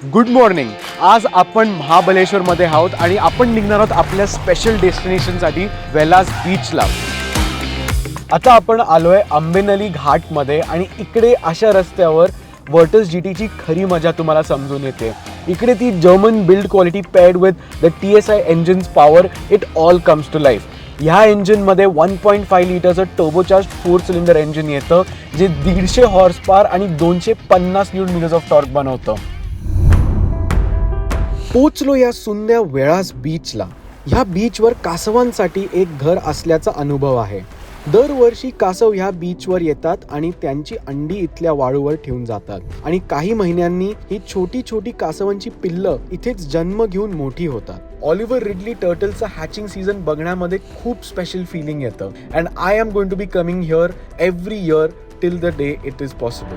Good morning. आज आपण महाबलेश्वरमध्ये आहोत आणि आपण निघणार आहोत आपल्या स्पेशल डेस्टिनेशनसाठी वेलास बीचला. आता आपण आलोय आंबेनली घाटमध्ये आणि इकडे अशा रस्त्यावर वर्टस GTची खरी मजा तुम्हाला समजून येते. इकडे ती German build quality paired with the TSI engines power, it all comes to life. ह्या इंजिनमध्ये 1.5 लिटरचं टर्बोचार्ज 4 सिलेंडर इंजिन येतं जे 150 हॉर्स पॉवर आणि 250 न्यूटन मीटर्स ऑफ टॉर्क बनवतं. पोचलो या सुंदर वेळास बीचला. ह्या बीचवर कासवांसाठी एक घर असल्याचा अनुभव आहे. दरवर्षी कासव ह्या बीचवर येतात आणि त्यांची अंडी इथल्या वाळूवर ठेवून जातात आणि काही महिन्यांनी ही छोटी छोटी कासवांची पिल्लं इथेच जन्म घेऊन मोठी होतात. ऑलिव्हर रिडली टर्टलचा हॅचिंग सीझन बघण्यामध्ये खूप स्पेशल फिलिंग येतं. And I am going to be coming here every year till the day it is possible.